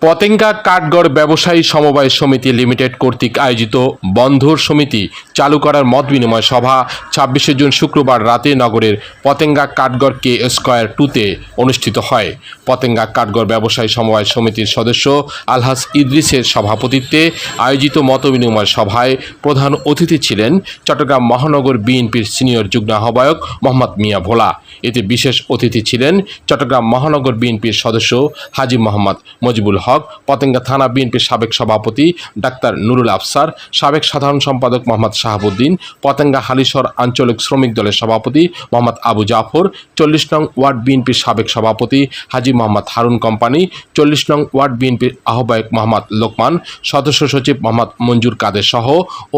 পতেঙ্গা কাঠগড় ব্যবসায়ী সমবায় সমিতি লিমিটেড কর্তৃক আয়োজিত বন্ধুর সমিতি চালু করার মত বিনিময় সভা ২৬ জুন শুক্রবার রাতে নগরের পতেঙ্গা কাঠগড় কে স্কয়ার 2-তে অনুষ্ঠিত হয়। পতেঙ্গা কাঠগড় ব্যবসায়ী সমবায় সমিতির সদস্য আলহাজ ইদ্রিসের সভাপতিত্বে আয়োজিত মত বিনিময় সভায় প্রধান অতিথি ছিলেন চট্টগ্রাম মহানগর বিএনপির সিনিয়র যুগ্ম আহ্বায়ক মোহাম্মদ মিয়া ভোলা। এতে বিশেষ অতিথি ছিলেন চট্টগ্রাম মহানগর বিএনপির সদস্য হাজী মোহাম্মদ মজিবুল হক, পতেঙ্গা থানা বিএনপির সাবেক সভাপতি ডাক্তার নুরুল আফসার, সাবেক সাধারণ সম্পাদক মোহাম্মদ শাহাবুদ্দিন, পতেঙ্গা হালিশহর আঞ্চলিক শ্রমিক দলের সভাপতি মোহাম্মদ আবু জাফর, ৪০ নং ওয়ার্ড বিএনপির সাবেক সভাপতি হাজী মোহাম্মদ হারুন কোম্পানি, ৪০ নং ওয়ার্ড বিএনপির আহ্বায়ক মোহাম্মদ লোকমান, সদস্য সচিব মোহাম্মদ মঞ্জুর কাদের সহ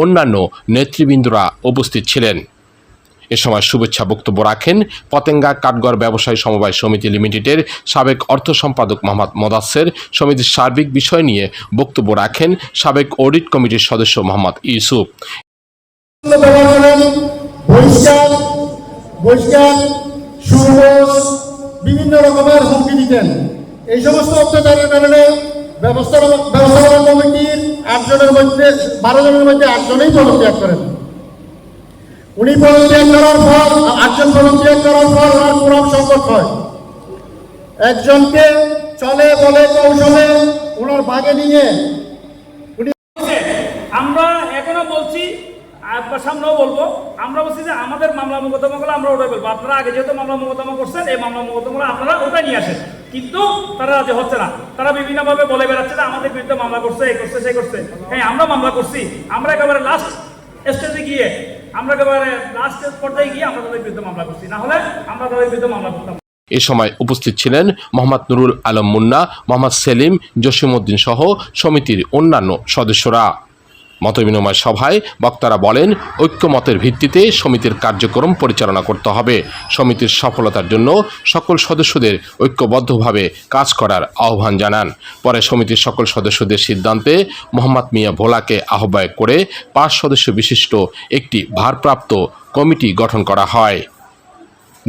অন্যান্য নেতৃবৃন্দরা উপস্থিত ছিলেন। এ সময় শুভেচ্ছা বক্তব্য রাখেন পতেঙ্গা কাঠগড় ব্যবসায়ী সমবায় সমিতি লিমিটেডের সাবেক অর্থ সম্পাদক মোহাম্মদ মোদাসের। সমিতির সার্বিক বিষয় নিয়ে বক্তব্য রাখেন সাবেক অডিট কমিটির সদস্য মোহাম্মদ ইউসুফ। বিভিন্ন রকমের হুমকি দিতেন। এই সমস্ত অত্যাচারের কারণে ব্যবস্থাপনা কমিটির 12 জনের মধ্যে 8 জনেই পদত্যাগ করেন। উনি পদত্যাগ করার পর 8 জন পদত্যাগ করার পর ওনার পুরম সংকট হয়। একজনকে চলে বলে কৌশলে ওনার ভাগে নিয়ে আমরা এখনো বলছি, সামনেও বলবো, আমরা বলছি যে আমাদের মামলা মোকদ্দমাগুলো আমরা ওটাই বলবো। আপনারা আগে যেহেতু মামলা মোকদ্দমা করছেন, এই মামলা মোকদ্দমাগুলো আপনারা ওটাই নিয়ে আসেন। কিন্তু তারা রাজি হচ্ছে না। তারা বিভিন্নভাবে বলে বেড়াচ্ছে যে আমাদের বিরুদ্ধে মামলা করছে, এই করছে, সেই করছে। হ্যাঁ, আমরা মামলা করছি। আমরা একেবারে লাস্ট স্টেজে গিয়ে, আমরা একেবারে লাস্ট পর্যায়ে গিয়ে আমরা তাদের বিরুদ্ধে মামলা করছি। না হলে আমরা তাদের বিরুদ্ধে মামলা করতাম। এ সময় উপস্থিত ছিলেন মোহাম্মদ নুরুল আলম মুন্না, মোহাম্মদ সেলিম, জসিমউদ্দিন সহ সমিতির অন্যান্য সদস্যরা। মতবিনিময় সভায় বক্তারা বলেন, ঐক্যমতের ভিত্তিতে সমিতির কার্যক্রম পরিচালনা করতে হবে। সমিতির সফলতার জন্য সকল সদস্যদের ঐক্যবদ্ধভাবে কাজ করার আহ্বান জানান। পরে সমিতির সকল সদস্যদের সিদ্ধান্তে মোহাম্মদ মিয়া ভোলাকে আহ্বায়ক করে 5 সদস্য বিশিষ্ট একটি ভারপ্রাপ্ত কমিটি গঠন করা হয়।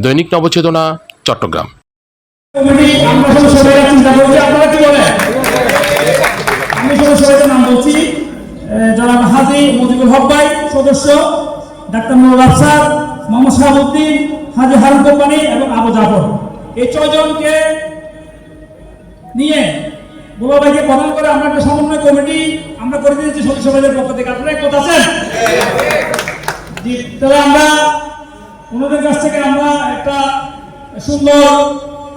দৈনিক নবচেতনা, চট্টগ্রাম। জনাব হাজী মজিবুল হক ভাই সদস্য, ডাক্তার নুরুল আফসার, মোহাম্মদ শাহাবুদ্দিন, হাজী হারুন কোম্পানি এবং আবু জাফর, এই 6 জনকে নিয়ে ভোলা ভাইকে প্রদান করে আমরা একটা সমন্বয় কমিটি আমরা করে দিয়েছি সদস্য ভাইদের পক্ষ থেকে। আপনারা একমত আছেন? তাহলে আমরা ওনাদের কাছ থেকে আমরা একটা সুন্দর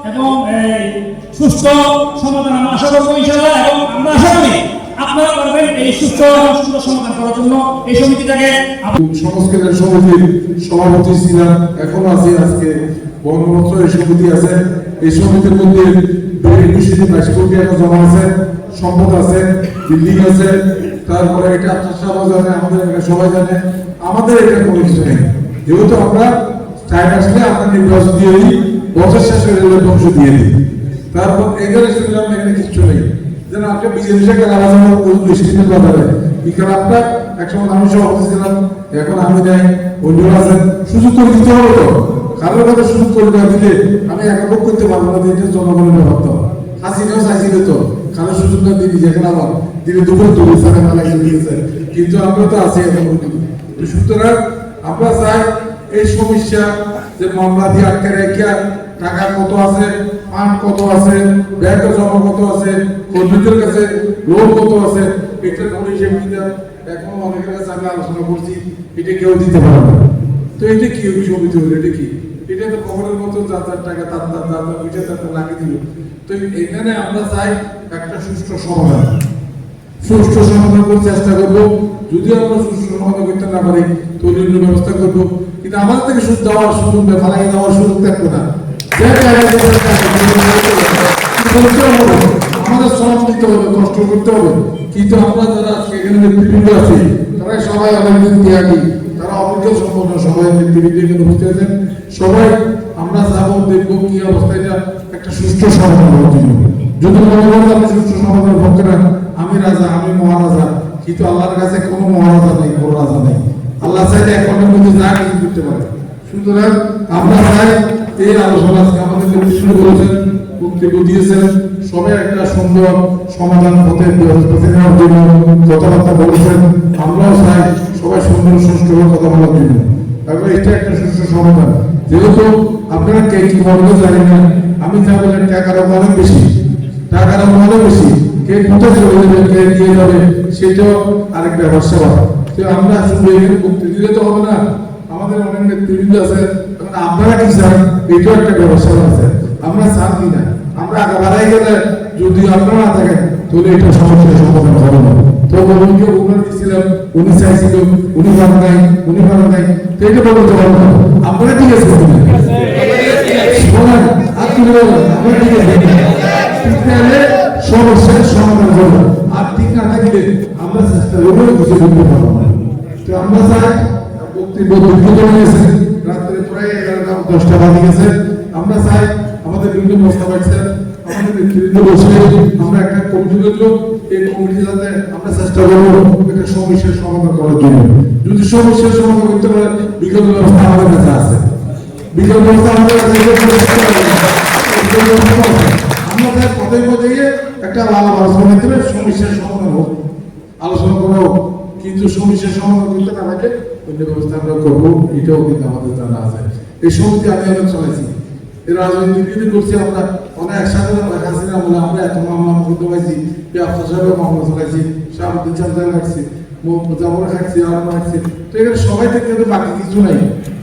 এবং সুস্থ সমাধান আমরা আশা করবো ইনশাআল্লাহ। এবং আমরা আশা করি আপনারা পারবেন এই সুস্থ সমাধান করার জন্য এই সমিতিটাকে। সংস্কারের সমিতির সভাপতি ছিলাম, এখন আছে। আজকে বঙ্গবন্ধু এই সমিতি আছে। এই সমিতির মধ্যে 22 কোটি টাকা জমা আছে, সম্পদ আছে, বিল্ডিং আছে। তারপরে এটা আপনার জানে, আমাদের সবাই জানে। আমাদের এটা কোনো কিছু নেই, যেহেতু আমরা টাইম আসলে আমরা নির্বাচন দিয়ে দিই, বছর শেষ হয়ে গেলে ধ্বংস দিয়ে দিই। তারপর এখানে শুনলাম এখানে কিছু নেই, যেন একটা বিজেপি সরকার আলোচনা করুন দৃষ্টিতে বাজারে। এখানে আপনার একসময় আমি সভাপতি ছিলাম, এখন আমি নাই, অন্যরা আছেন। সুযোগ করে দিতে হবে তো, কারোর কাছে সুযোগ করে দেওয়া দিলে আমি একাত্মক করতে পারবো না। দিনটা জনগণের ব্যাপার তো, হাসিনাও চাইছিল তো, কারো সুযোগ না দিদি যেখানে আমার দিনে দুপুর সাড়ে মেলা দিয়েছে। কিন্তু আমরা তো আছি এখন। সুতরাং আমরা চাই এই সমস্যা যে মামলা দিয়ে আটকে রেখে টাকা কত আছে, ফান্ড কত আছে, ব্যাংকের জমা কত আছে, কর্মীদের কাছে লোন কত আছে, এটা কোনো হিসেব দিতে এখন অনেকের কাছে আমি আলোচনা করছি, এটা কেউ দিতে পারে না। তো এটা কি সমিতি হলো? এটা কি? এটা তো খবরের মতো যার টাকা তার বুঝে তার লাগিয়ে দিল। তো এখানে আমরা চাই একটা সুষ্ঠু সমাধান করার চেষ্টা করবো। যদি আমরা সুষ্ঠু সমাধান করতে না পারি তৈরির ব্যবস্থা করবো, কিন্তু আমাদের থেকে সুদ দেওয়ার সুযোগ ফালাই দেওয়ার সুযোগ থাকবে না। আমাদের শ্রম দিতে হবে, কষ্ট করতে হবে। কিন্তু আমরা যারা সেখানে নেতৃবৃন্দ আছি তারা সবাই অনেকদিন ত্যাগী, তারা অভিজ্ঞ সম্পন্ন, সবাই নেতৃবৃন্দ এখানে বুঝতে আছেন। সবাই আমরা যাবো, দেখবো কি অবস্থায় একটা সুষ্ঠু সমাধান হওয়ার জন্য। যদি মনে করেন আপনি সুষ্ঠু সমাধান করতে না, আমি রাজা, আমি মহারাজা, কিন্তু আল্লাহর কাছে কোনো মহারাজা নেই, কোনো রাজা নেই। আল্লাহ চাইলে এক ঘন্টার মধ্যে যা কিছু করতে পারে। সুতরাং আমরা চাই এই আলোচনা আমাদের শুরু করেছেন বক্তব্য দিয়েছেন, সবাই একটা সুন্দর সমাধান পথে নেওয়ার জন্য কথাবার্তা বলেছেন। আমরাও চাই সবাই সুন্দর সুষ্ঠুভাবে কথা বলার জন্য, এবং এটা একটা সুষ্ঠু সমাধান। যেহেতু আপনারা কে কি বলতে জানি না, আমি যা বলেন টাকার অনেক বেশি, টাকার অনেক বেশি, কে কোথায় চলে যাবে, কে দিয়ে যাবে, সেটাও আরেক ব্যবসা। আমরা শুধু এখানে বক্তৃতা দিলে তো হবে না, আমাদের অনেক নেতৃবৃন্দ আছে, আপনারা কি চান এটাও একটা ব্যবস্থা আছে। আমরা চান কি না, আমরা আগে বাড়াই গেলে যদি আপনারা না থাকেন তাহলে এটা সমস্যার সমাধান হবে না। তো বলুনকে উপকার দিচ্ছিলাম, উনি চাইছিল, উনি ভালো নাই, উনি ভালো নাই, তো এটা বলতে পারবো না। আপনারা ঠিক আছে শোনেন, আর কি বলবেন, আপনারা ঠিক আছে সমস্যার সমাধান করবো, আর ঠিক না থাকলে আমরা চেষ্টা করবো কিছু করতে পারবো না। তো আমরা চাই বক্তব্য দুর্গত হয়েছে, রাত্রে প্রায় 11টা-10টা বাজে গেছে। আমরা চাই আমাদের বিভিন্ন প্রস্তাব আছে, আমাদের নেতৃত্ব বসে আমরা একটা কমিটি করলো, এই কমিটি যাতে আমরা চেষ্টা করবো একটা সমস্যার সমাধান করার জন্য। যদি সমস্যার সমাধান করতে পারে, বিগত ব্যবস্থা আমাদের কাছে আছে, বিগত ব্যবস্থা আমাদের কাছে আমরা চাই পথে পথে একটা ভালো আলোচনা করে সমস্যার সমাধান হোক, আলোচনা করা হোক। কিন্তু সমস্যার সমাধান করতে না থাকে অন্য ব্যবস্থা আমরা করবো, এটাও কিন্তু আমাদের জানা আছে। এই সমিতি আমি অনেক চালাইছি, এই রাজনীতি করছি আমরা অনেক একসাথে রাখাছি না বলে আমরা এত মামলা করতে পারছি, ব্যবসা সাহেবের মামলা চালাইছি, সামনে চামচা রাখছি, জামা রাখছি, আরাম রাখছি। তো এখানে সবাই থেকে বাকি কিছু নাই।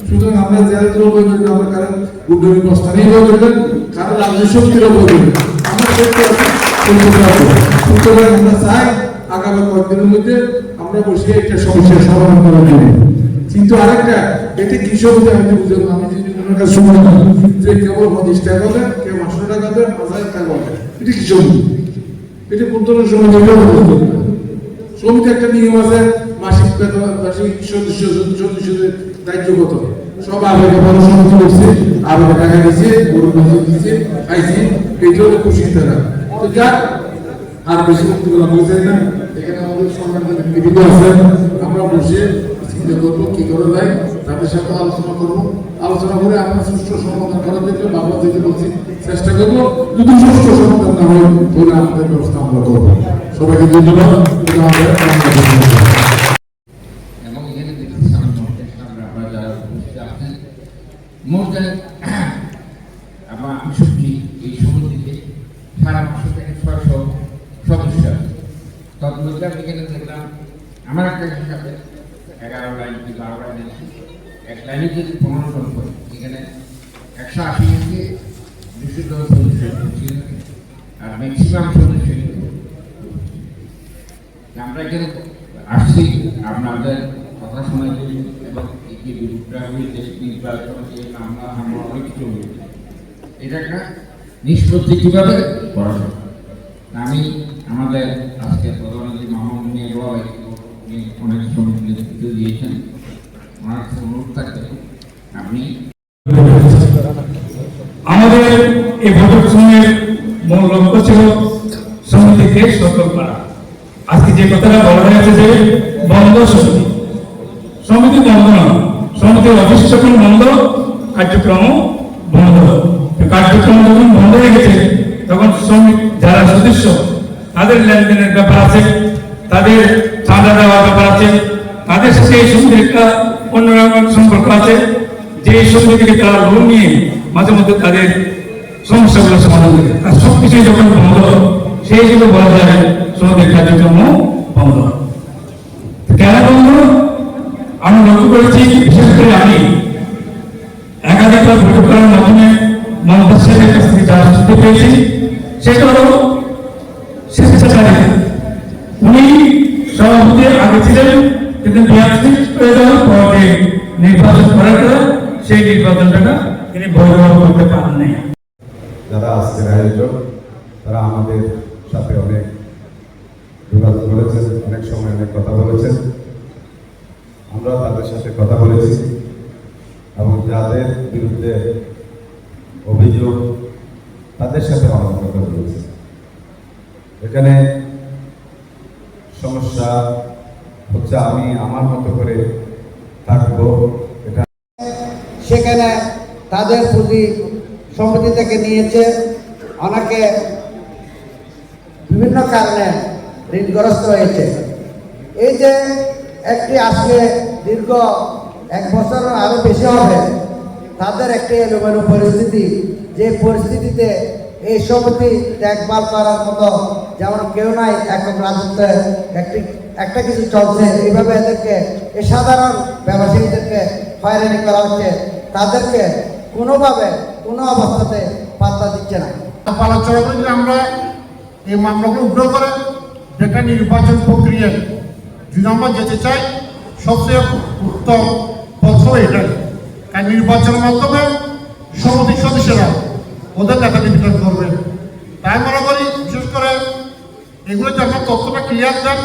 সুতরাং আমরা যারা বলবেন, আমরা কারণ গুড্ডি প্রস্থানেই বলবেন, কারণ রাজনীতি শক্তিরও বলবেন, আমরা করতে পারছি। সুতরাং আমরা চাই আগামী কয়েকদিনের মধ্যে আমরা বসে একটা সমস্যার সমাধান করার জন্য। কিন্তু আরেকটা, এটা কি সমিতি আমি বুঝলাম, আমি যদি ওনার কাছে শুনলাম যে কেবল 25 টাকা দেয়, কেউ 500 টাকা দেয়, 5000 টাকা দেয়, এটা কি সমিতি? এটা কোন ধরনের সমিতি? সমিতি একটা নিয়ম আছে, মাসিক বেতন, মাসিক সদস্যদের দায়িত্ব কত, সব আবেগে বড় সমিতি করছে, আবেগে টাকা দিচ্ছে, গরু দিচ্ছে, খাইছে, এইটা হলো খুশি তারা। তো যাক, আর বেশি বক্তব্য বলতে চাই না। এখানে আমাদের সম্মানিত বিভিন্ন আছেন, আমরা বসে চিন্তা করবো কি করা যায়, তাদের সাথে আলোচনা করবো, আলোচনা করে আমরা সুষ্ঠু সমাধান করার জন্য বাবা যেতে বলছি চেষ্টা করবো। যদি সুষ্ঠু সমাধান না হয় তাহলে আমাদের ব্যবস্থা আমরা করবো। সবাইকে ধন্যবাদ। এবং এখানে দেখতেছি আমরা যারা উপস্থিত আছেন মোট আমি সত্যি এই সমিতিতে সারা 500 সদস্য আছে। তৎমধ্যে আমি এখানে দেখলাম আমার একটা হিসাবে 11 লাইন কি 12 লাইন আছে, এক লাইনে যদি 15 জন করে, এখানে 180 থেকে 210 সদস্য ছিলেন, আর ম্যাক্সিমাম সদস্য আমরা এখানে আসছি আপনাদের কথা শোনার জন্য, এবং এই যে বিরোধটা হয়েছে নির্বাচন, যে আমরা অনেক কিছু হয়েছে, এটা একটা নিষ্পত্তি কীভাবে করা যায়। আমি আমাদের আজকে প্রধানমন্ত্রী মাহমুদ নিয়ে উনি অনেক শ্রমিক নেতৃত্ব দিয়েছেন, ওনার কাছে অনুরোধ থাকবে আপনি আমাদের এই ভোটের মূল লক্ষ্য ছিল সমিতিকে সচল করা। আজকে যে কথাটা বলা হয়েছে যে বন্ধ সমিতি, সমিতি বন্ধ নয়, সমিতির অফিস যখন বন্ধ, কার্যক্রম বন্ধ। কার্যক্রম যখন বন্ধ হয়ে গেছে, তখন শ্রমিক যারা সদস্য তাদের লেনদেনের ব্যাপার আছে, তাদের চাঁদা দেওয়ার ব্যাপার আছে, তাদের সাথে এই সমিতির একটা অন্যরকম সম্পর্ক আছে, যে সমিতি থেকে তারা লোন নিয়ে মাঝে মধ্যে তাদের সমস্যাগুলো সমাধান করে। আর সবকিছু যখন বন্ধ, সেই হিসেবে বলা যায় সমিতির কার্যক্রম বন্ধ। কেন বন্ধ? আমি লক্ষ্য করেছি, বিশেষ করে আমি একাধিকবার বৈঠক করার মাধ্যমে মমতাজ সাহেবের কাছ থেকে যা শুনতে পেয়েছি, সেটা হলো স্বেচ্ছাচারিতা। উনি সভাপতি আগে ছিলেন, কিন্তু পরে নির্বাচন করার পর সেই নির্বাচনটা তিনি বৈধভাবে করতে পারেন নাই। যারা আজকের আয়োজক, তারা আমাদের সাথে অনেক যোগাযোগ করেছেন, অনেক সময় অনেক কথা বলেছেন, আমরা তাদের সাথে কথা বলেছি, এবং যাদের বিরুদ্ধে অভিযোগ তাদের সাথে অনেক কথা বলেছি। এখানে সমস্যা হচ্ছে আমি আমার মতো করে থাকবো, এটা সেখানে তাদের প্রতি সমিতি থেকে নিয়েছে অনেকে বিভিন্ন কারণে ঋণগ্রস্ত হয়েছে। এই যে একটি আজকে দীর্ঘ 1 বছর আরো বেশি হবে, তাদের একটি এলোমেলো পরিস্থিতি, যে পরিস্থিতিতে এই সমিতি দেখভাল করার মতো যেমন কেউ নাই, একক রাজত্বে একটা কিছু চলছে, এইভাবে এদেরকে এই সাধারণ ব্যবসায়ীদেরকে হয়রানি করা হচ্ছে, তাদেরকে কোনোভাবে কোনো অবস্থাতে পাত্তা দিচ্ছে না। আলোচনা করে যে আমরা এই মামলাগুলো উগ্র করে যেটা নির্বাচন প্রক্রিয়ায় যদি আমরা যেতে চাই, সবচেয়ে উত্তম পথ এটাই। কারণ নির্বাচনের মাধ্যমে সমিতির সদস্যরা ওদের নেতা নির্বাচন করবে। তাই মনে করি বিশেষ করে এগুলো যে আপনার তথ্যটা ক্লিয়ার দেন,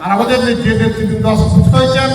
আর আমাদের যে নেতৃবৃন্দ অসুস্থ হয়েছেন